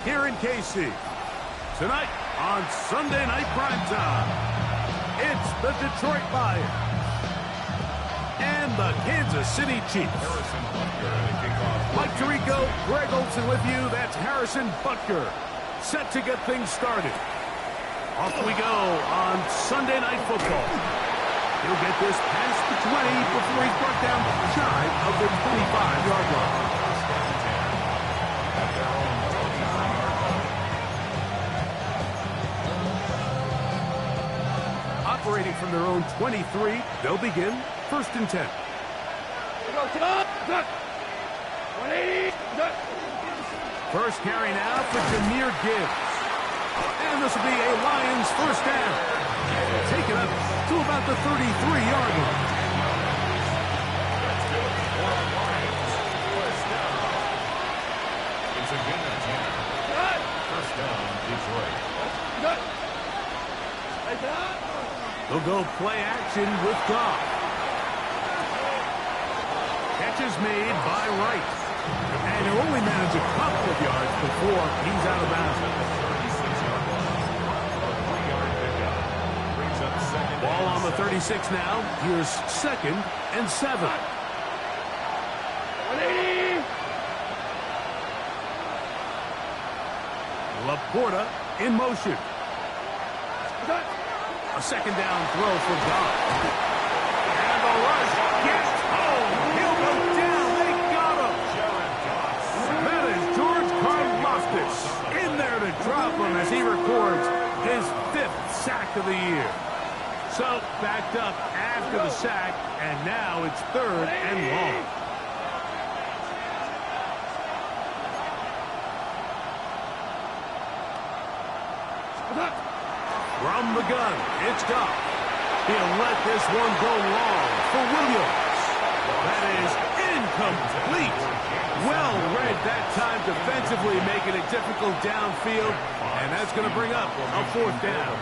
here in KC. Tonight on Sunday Night Primetime, it's the Detroit Lions and the Kansas City Chiefs. Mike Tirico, Greg Olson with you. That's Harrison Butker, set to get things started. Off we go on Sunday Night Football. He'll get this past the 20 before he's brought down shy of the 25-yard line. Operating from their own 23, they'll begin 1st and 10. First carry now for Jahmyr Gibbs. And this will be a Lions first down. Take it up to about the 33-yard line. It's a good attempt. First down, Detroit. They'll go play action with Goff. Catch is made by Wright. And he'll only manage a couple of yards before he's out of bounds. Ball on the 36 now. Here's 2nd and 7. Laporta in motion. A 2nd down throw for Goff. And the rush gets home. He'll go down. They got him. That is George Karlaftis in there to drop him as he records his 5th sack of the year. So backed up after the sack, and now it's 3rd and long. From the gun, it's Goff. He'll let this one go long for Williams. That is incomplete. Well read that time defensively, making it difficult downfield, and that's going to bring up a 4th down.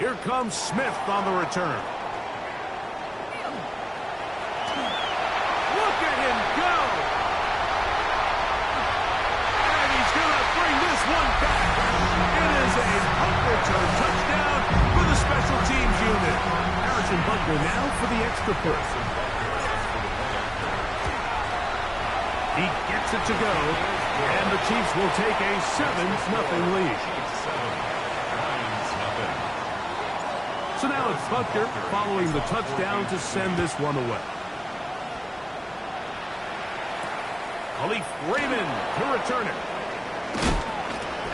Here comes Smith on the return. Look at him go! And he's going to bring this one back. It is a punt return touchdown for the special teams unit. Harrison Butker now for the extra point. He gets it to go, and the Chiefs will take a 7-0 lead. So now it's Butker following the touchdown to send this one away. Khalif Raymond to return it.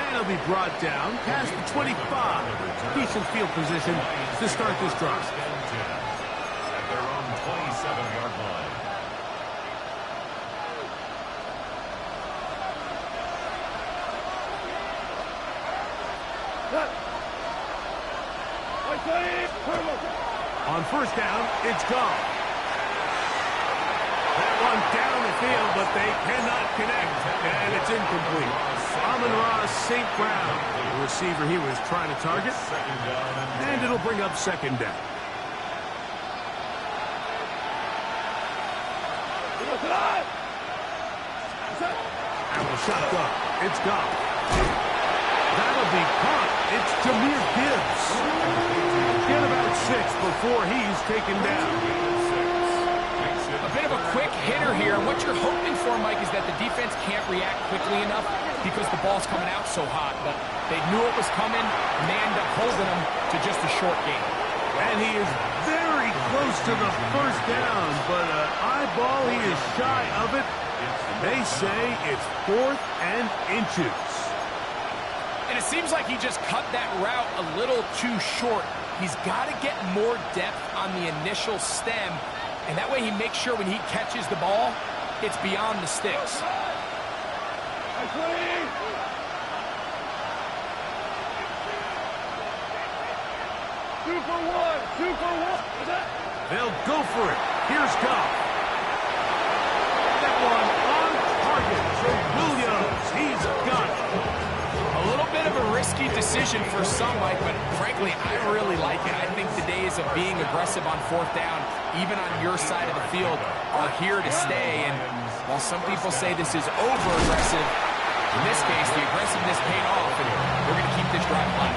And he'll be brought down past the 25. Decent field position to start this drive. At their own 27-yard line. On 1st down, it's Goff. That one down the field, but they cannot connect, and it's incomplete. Amon-Ra St. Brown, the receiver he was trying to target, and it'll bring up 2nd down. And the shot up. It's Goff. That'll be caught. It's Jahmyr Gibbs. Get about 6 before he's taken down. A bit of a quick hitter here. What you're hoping for, Mike, is that the defense can't react quickly enough because the ball's coming out so hot. But they knew it was coming, and they ended up holding them to just a short gain. And he is very close to the 1st down, but eyeball, he is shy of it. They say it's 4th and inches. And it seems like he just cut that route a little too short. He's got to get more depth on the initial stem, and that way he makes sure when he catches the ball, it's beyond the sticks. 2 for 1. 2 for 1. They'll go for it. Here's Goff. That one on target. So Williams, he's got it. A little bit of a risky decision for some, Mike, but frankly, I really like it. I think the days of being aggressive on 4th down even on your side of the field, are here to stay. And while some people say this is over-aggressive, in this case, the aggressiveness paid off, and we're going to keep this drive alive.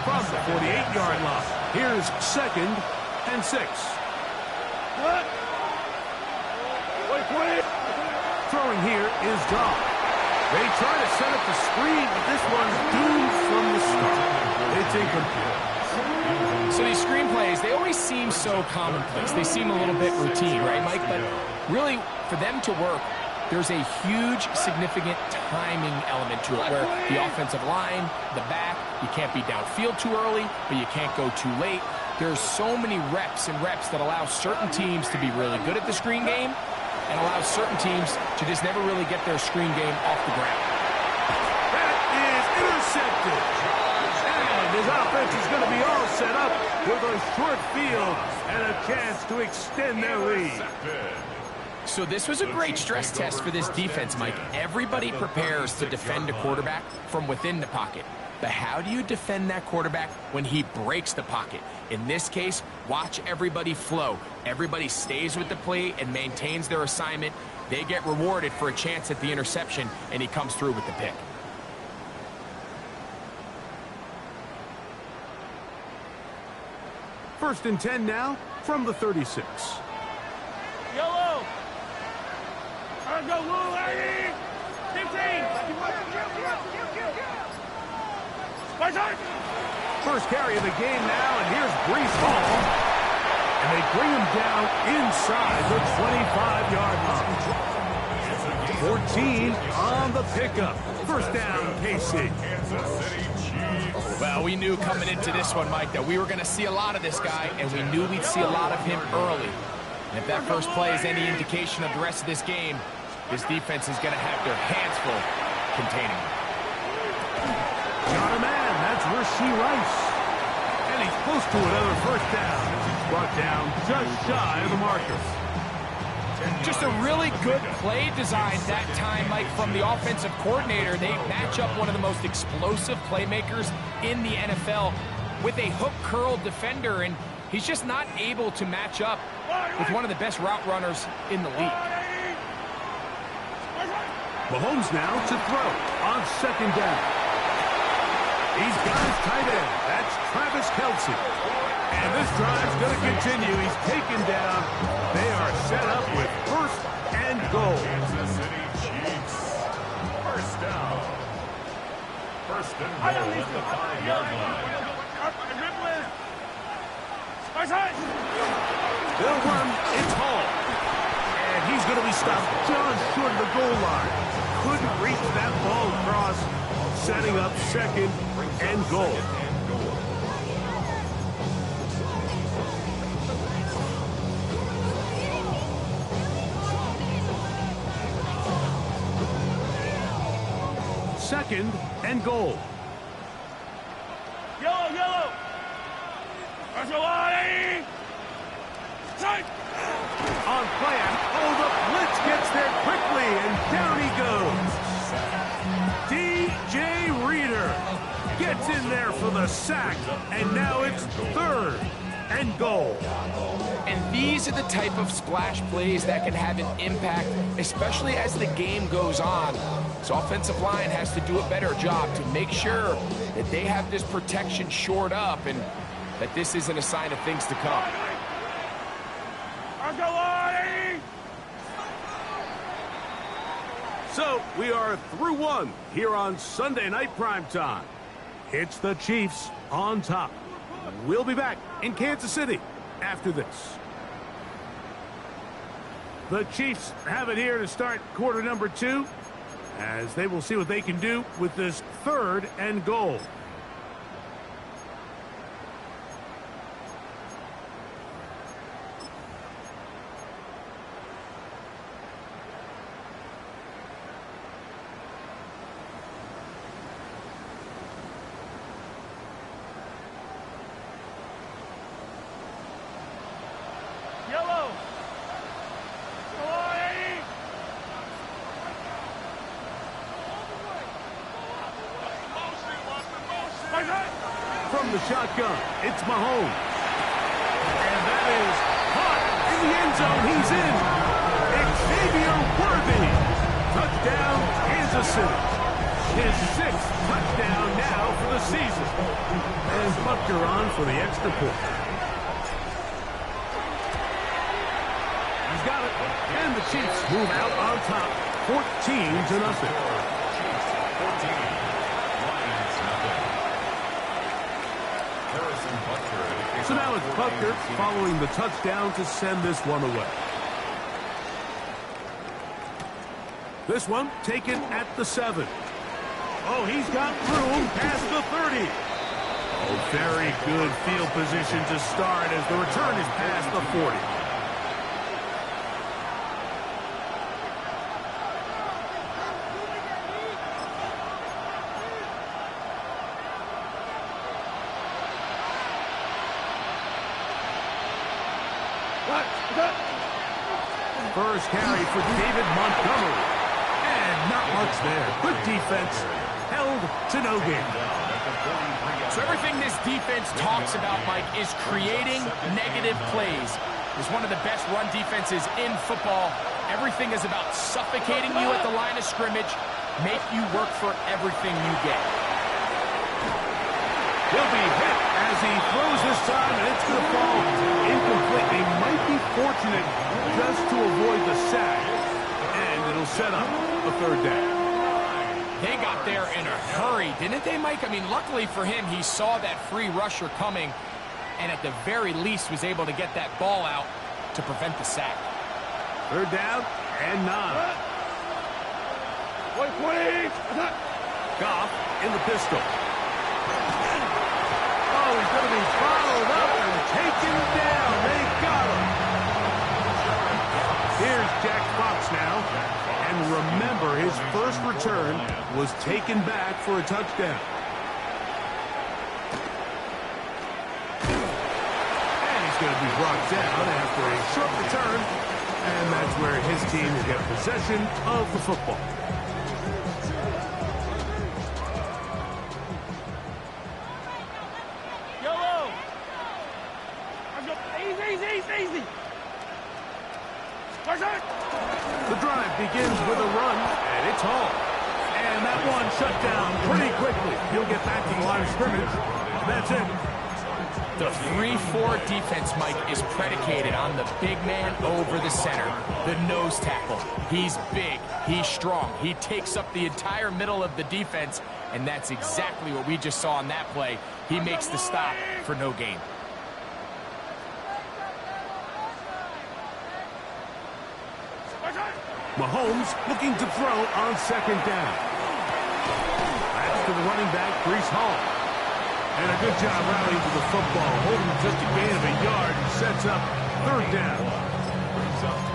From the 48-yard line, here's 2nd and 6. What? Wait. Throwing here is Goff. They try to set up the screen, but this one's doomed from the start. It's incomplete. So these screenplays, they always seem so commonplace. They seem a little bit routine, right, Mike? But really, for them to work, there's a huge, significant timing element to it, where the offensive line, the back, you can't be downfield too early, but you can't go too late. There's so many reps and reps that allow certain teams to be really good at the screen game and allow certain teams to just never really get their screen game off the ground. That is intercepted. And his offense is going to be all set up with a short field and a chance to extend their lead. So this was a great stress test for this defense, Mike. Everybody prepares to defend a quarterback from within the pocket. But how do you defend that quarterback when he breaks the pocket? In this case, watch everybody flow. Everybody stays with the play and maintains their assignment. They get rewarded for a chance at the interception, and he comes through with the pick. First and 10 now from the 36. Yellow. Let's go, Lou. 15. First carry of the game now, and here's Brees Hall. And they bring him down inside the 25-yard line. 14 on the pickup. First down, KC. Well, we knew coming into this one, Mike, that we were going to see a lot of this guy, and we knew we'd see a lot of him early. And if that first play is any indication of the rest of this game, this defense is going to have their hands full containing him. Got a man, that's Rush Rice. And he's close to another first down as he's brought down just shy of the marker. Just a really good play design that time, Mike, from the offensive coordinator. They match up one of the most explosive playmakers in the NFL with a hook curl defender, and he's just not able to match up with one of the best route runners in the league. Mahomes now to throw on second down. He's got his tight end. That's Travis Kelce. And this drive's going to continue. He's taken down. They are set up with first and goal. Kansas City Chiefs. First down. First and goal at the 5-yard line. They'll run. It's Hall. And he's going to be stopped just short of the goal line. Couldn't reach that ball across, setting up second and goal. Second and goal. Yellow. On plan. Oh, the blitz gets there quickly, and down he goes. DJ Reader gets in there for the sack, and now it's third and goal. And these are the type of splash plays that can have an impact, especially as the game goes on. So offensive line has to do a better job to make sure that they have this protection shored up and that this isn't a sign of things to come. So we are through one here on Sunday Night Primetime. It's the Chiefs on top. We'll be back in Kansas City after this. The Chiefs have it here to start quarter number 2, as they will see what they can do with this third and goal. From from the shotgun. It's Mahomes. And that is caught in the end zone. He's in. Xavier Worthy. Touchdown, Kansas City. His 6th touchdown now for the season. And Butker on for the extra point. He's got it. And the Chiefs move out on top, 14-0. So now it's Butker following the touchdown to send this one away. This one taken at the 7. Oh, he's got room past the 30. Oh, very good field position to start as the return is past the 40. First carry for David Montgomery. And not much there. Good defense. Held to no gain. So everything this defense talks about, Mike, is creating negative plays. It's one of the best run defenses in football. Everything is about suffocating you at the line of scrimmage, make you work for everything you get. He'll be hit as he throws this time, and it's going to fall incomplete. They might be fortunate just to avoid the sack, and it'll set up a 3rd down. They got there in a hurry, didn't they, Mike? I mean, luckily for him, he saw that free rusher coming, and at the very least was able to get that ball out to prevent the sack. 3rd down and 9. Goff in the pistol. Oh, he's going to be followed up and taken down. They got him. Here's Jack Fox now. And remember, his first return was taken back for a touchdown. And he's going to be brought down after a short return. And that's where his team will get possession of the football. Easy. The drive begins with a run, and it's home. And that one shut down pretty quickly. He'll get back to the line of scrimmage. That's it. The 3-4 defense, Mike, is predicated on the big man over the center, the nose tackle. He's big, he's strong, he takes up the entire middle of the defense, and that's exactly what we just saw on that play. He makes the stop for no gain. Mahomes looking to throw on 2nd down. That's to the running back, Breece Hall. And a good job rallying to the football, holding just a gain of a yard and sets up 3rd down.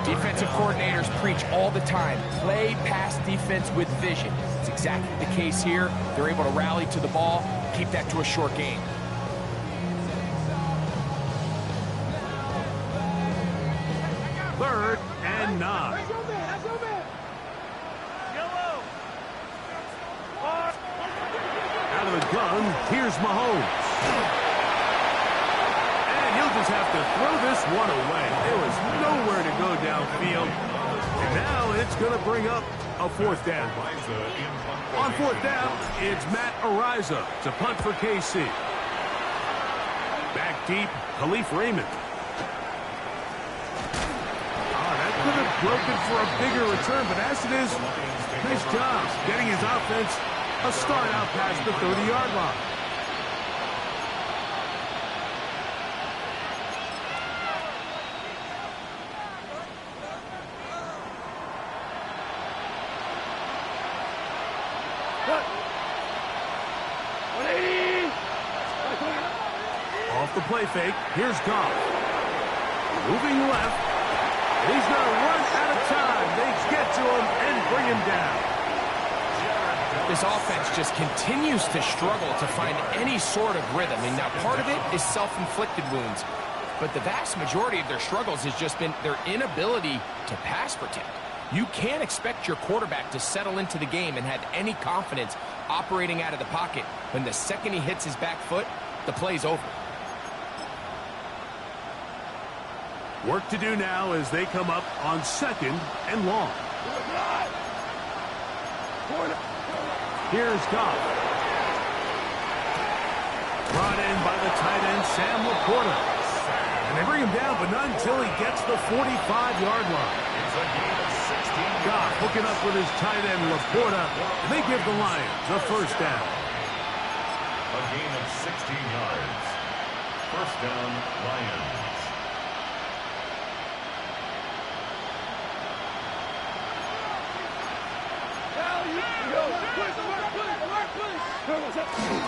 Defensive coordinators preach all the time, play pass defense with vision. It's exactly the case here. They're able to rally to the ball, keep that to a short gain. Third and 9. Out of the gun, here's Mahomes. And he'll just have to throw this one away. There was nowhere to go downfield. And now it's going to bring up a 4th down. On 4th down, it's Matt Ariza to punt for KC. Back deep, Khalif Raymond. That could have broken for a bigger return, but as it is, nice job getting his offense a start out past the 30-yard line. Off the play fake, here's Goff. Moving left. He's going to run out of time. They get to him and bring him down. This offense just continues to struggle to find any sort of rhythm. And now part of it is self-inflicted wounds. But the vast majority of their struggles has just been their inability to pass protect. You can't expect your quarterback to settle into the game and have any confidence operating out of the pocket when the second he hits his back foot, the play's over. Work to do now as they come up on 2nd and long. Here's Goff. Brought in by the tight end, Sam Laporta. And they bring him down, but not until he gets the 45-yard line. Goff hooking up with his tight end, Laporta, and they give the Lions a first down. A gain of 16 yards. First down, Lions.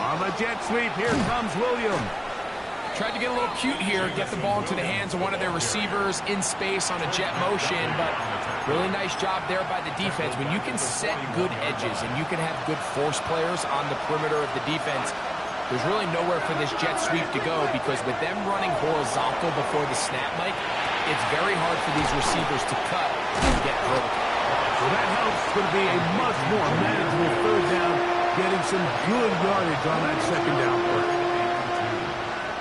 On the jet sweep, here comes Williams. Tried to get a little cute here, get the ball into the hands of one of their receivers in space on a jet motion, but really nice job there by the defense. When you can set good edges and you can have good force players on the perimeter of the defense, there's really nowhere for this jet sweep to go, because with them running horizontal before the snap, Mike, it's very hard for these receivers to cut and get vertical. So that helps. It's going to be a much more manageable third down, getting some good yardage on that second down play.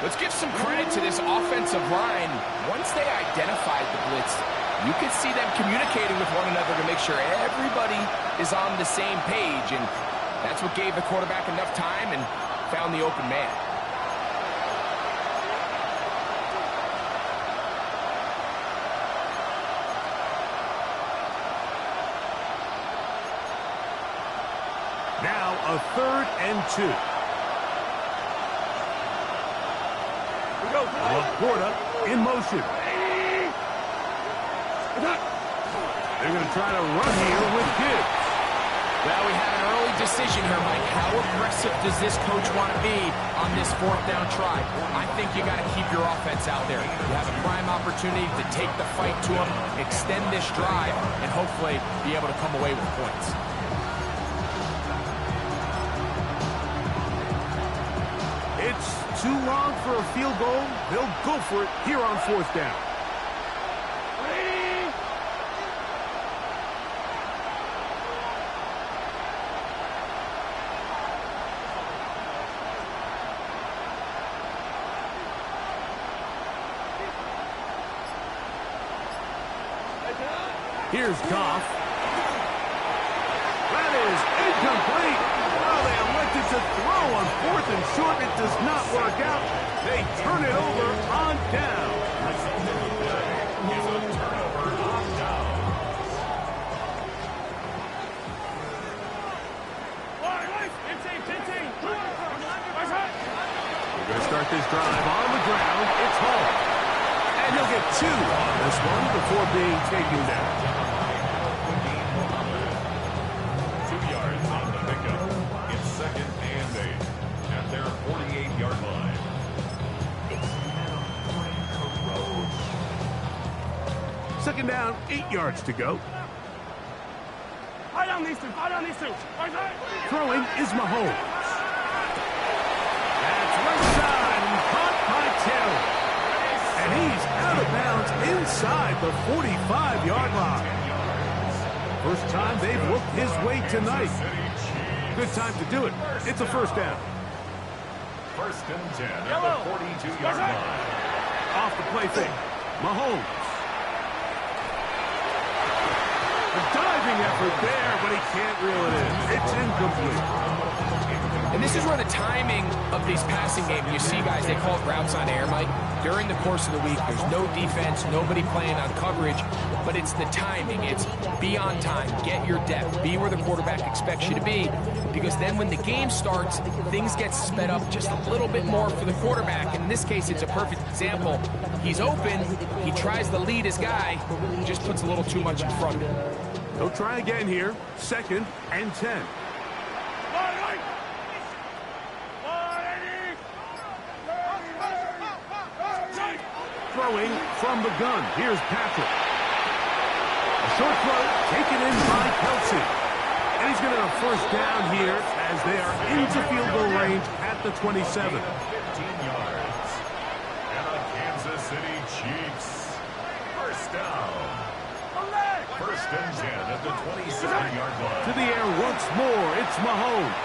Let's give some credit to this offensive line. Once they identified the blitz, you could see them communicating with one another to make sure everybody is on the same page, and that's what gave the quarterback enough time and found the open man. Now a 3rd and 2. Laporta in motion. They're going to try to run here with Gibbs. Well, we have an early decision here, Mike. How aggressive does this coach want to be on this 4th down try? I think you got to keep your offense out there. You have a prime opportunity to take the fight to them, extend this drive, and hopefully be able to come away with points. It's too long for a field goal. They'll go for it here on 4th down. Here's Goff. That is incomplete. Well, they elected to throw on 4th and short. It does not work out. They turn it over on down. Is a turnover on down. We're going to start this drive on the ground. It's home. And he'll get 2 on this one before being taken down. 2 yards on the pickup. It's 2nd and 8 at their 48-yard line. Second down, 8 yards to go. Fight on these two. Throwing is Mahomes. That's right side and caught by Taylor. And he's out of bounds inside the 45-yard line. First time they've looked his way tonight. Good time to do it. It's a first down. 1st and 10 at the 42-yard line. Off the play fake. Mahomes. A diving effort there, but he can't reel it in. It's incomplete. And this is where the timing of these passing games, you see guys, they call it routes on air, Mike. During the course of the week, there's no defense, nobody playing on coverage, but it's the timing. It's be on time, get your depth, be where the quarterback expects you to be, because then when the game starts, things get sped up just a little bit more for the quarterback. And in this case, it's a perfect example. He's open, he tries to lead his guy, just puts a little too much in front of him. They'll try again here. 2nd and 10. Throwing from the gun. Here's Patrick. A short throw taken in by Kelsey. And he's going to have a first down here as they are into field goal range at the 27. 15 yards. And the Kansas City Chiefs. First down. 1st and 10 at the 27-yard line. To the air once more. It's Mahomes.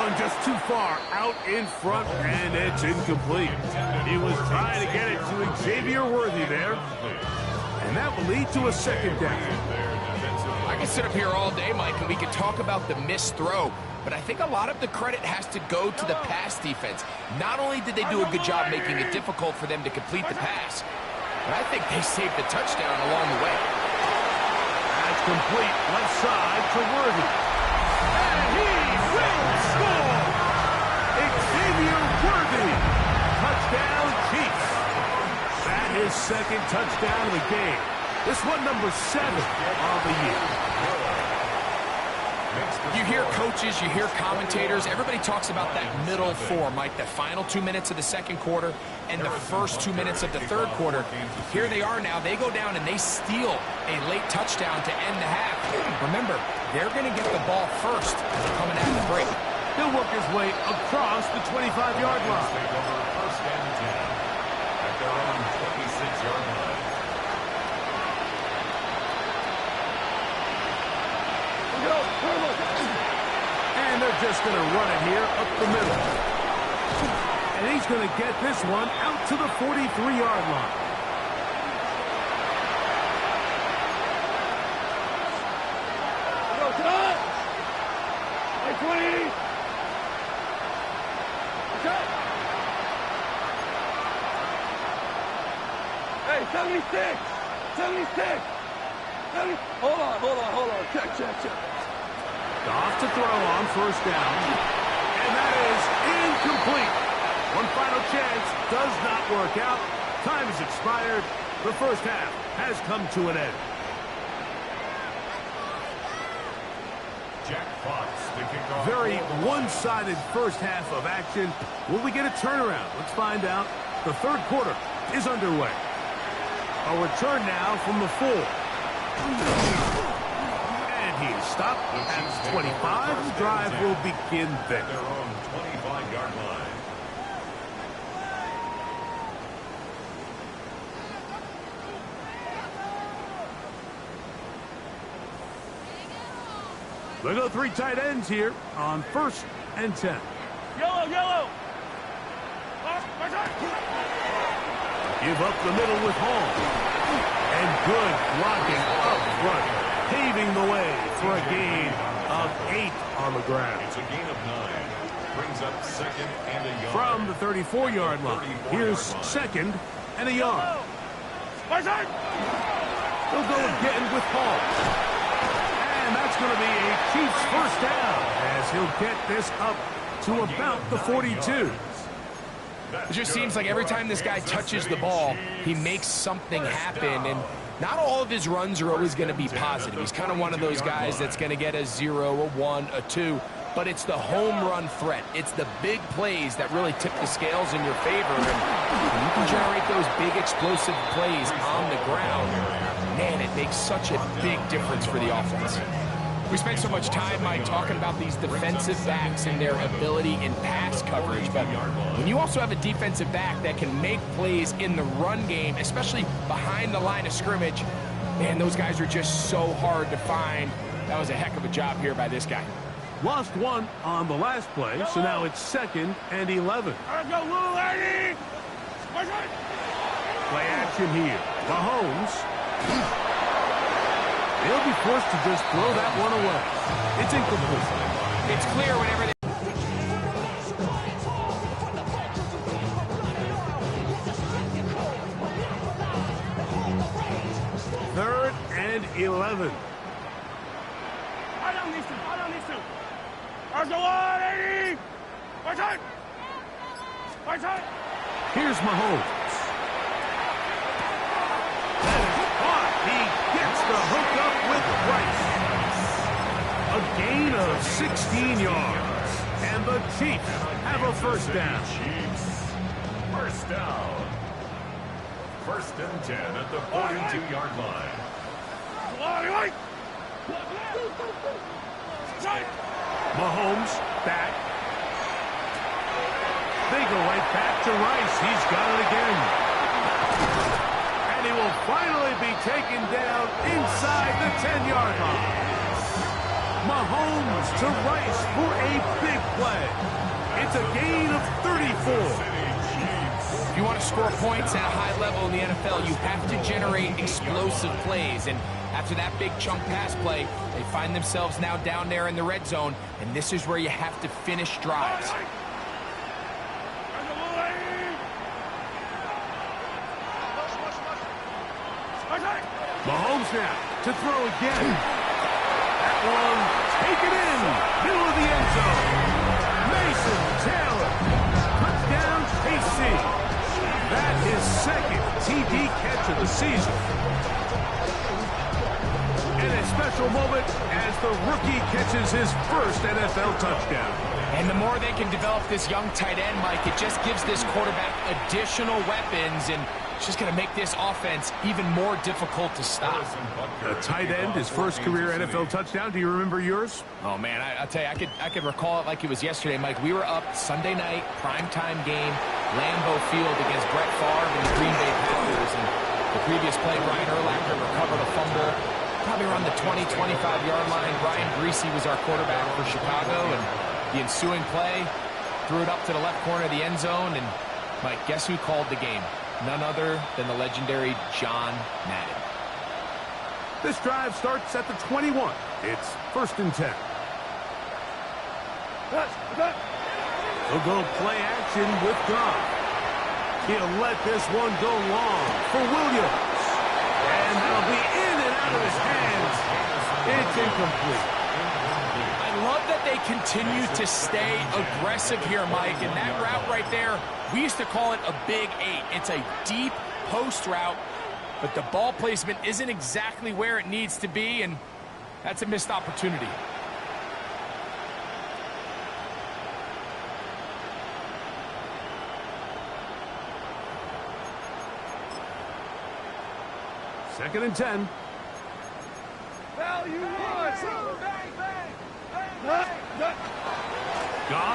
one just too far out in front, and it's incomplete. He was trying to get it to Xavier Worthy there, and that will lead to a second down. I can sit up here all day, Mike, and we could talk about the missed throw, but I think a lot of the credit has to go to the pass defense. Not only did they do a good job making it difficult for them to complete the pass, but I think they saved the touchdown along the way. That's complete left side to Worthy. And he will score! Xavier Worthy! Touchdown, Chiefs! That is second touchdown of the game. This one number 7 of the year. You hear coaches, you hear commentators, everybody talks about that middle four, Mike, the final 2 minutes of the second quarter and the first 2 minutes of the third quarter. Here they are now. They go down and they steal a late touchdown to end the half. Remember, they're going to get the ball first coming out of the break. He'll work his way across the 25-yard line. Take over first and 10 at their own 26-yard line. And they're just going to run it here up the middle. And he's going to get this one out to the 43-yard line. Go, cut! Like 20! Cut! Hey, 76! 76! 70. Hold on. Check. Off to throw on first down. And that is incomplete. One final chance does not work out. Time has expired. The first half has come to an end. Jack Fox to kick off. Very one-sided first half of action. Will we get a turnaround? Let's find out. The third quarter is underway. A return now from the 4. And he is stopped at 25. The drive will begin there. Their own 25-yard line. They go 3 tight ends here on first and 10. Yellow! Give up the middle with Hall. And good blocking up front, paving the way for a gain of 8 on the ground. It's a gain of 9. Brings up second and a yard. From the 34-yard line, here's second and a yard. They'll go again with Hall. And that's going to be a Chiefs first down as he'll get this up to about the 42. It just seems like every time this guy touches the ball, he makes something happen, and not all of his runs are always going to be positive. He's kind of one of those guys that's going to get a 0, a 1, a 2, but it's the home run threat. It's the big plays that really tip the scales in your favor, and when you can generate those big explosive plays on the ground, man, it makes such a big difference for the offense. We spent so much time, Mike, talking about these defensive backs and their ability in pass coverage, but when you also have a defensive back that can make plays in the run game, especially behind the line of scrimmage, man, those guys are just so hard to find. That was a heck of a job here by this guy. Lost 1 on the last play, so now it's second and 11. Let's go, little lady! Play action here. Mahomes. He'll be forced to just throw that one away. It's incomplete. It's clear whenever they... Third and 11. I don't need to. Let's go on, 80! Right side! Here's Mahomes. He gets the hook up with Rice. A gain of 16 yards. And the Chiefs have a first down. Chiefs. First down. First and 10 at the 42-yard line. Mahomes back. They go right back to Rice. He's got it again. And he will finally be taken down inside the 10-yard line. Mahomes to Rice for a big play. It's a gain of 34. If you want to score points at a high level in the NFL, you have to generate explosive plays. And after that big chunk pass play, they find themselves now down there in the red zone. And this is where you have to finish drives. Mahomes now to throw again. That one taken in, middle of the end zone. Mason Taylor, touchdown KC. That is second TD catch of the season. And a special moment as the rookie catches his first NFL touchdown. And the more they can develop this young tight end, Mike, it just gives this quarterback additional weapons, and it's just going to make this offense even more difficult to stop. A tight end, his first career NFL touchdown. Do you remember yours? Oh, man, I'll tell you, I could recall it like it was yesterday, Mike. We were up Sunday night, primetime game, Lambeau Field against Brett Favre and the Green Bay Packers. And the previous play, Brian Urlacher recovered a fumble, probably around the 20, 25-yard line. Ryan Greasy was our quarterback for Chicago, and the ensuing play threw it up to the left corner of the end zone. And, Mike, guess who called the game? None other than the legendary John Madden. This drive starts at the 21. It's 1st and 10. He'll go play action with Goff. He'll let this one go long for Williams. And that'll be in and out of his hands. It's incomplete. I love that they continue to stay aggressive here, Mike. And that route right there, we used to call it a big 8. It's a deep post route, but the ball placement isn't exactly where it needs to be, and that's a missed opportunity. Second and 10. Value one. Bang, bang, bang, bang. Goff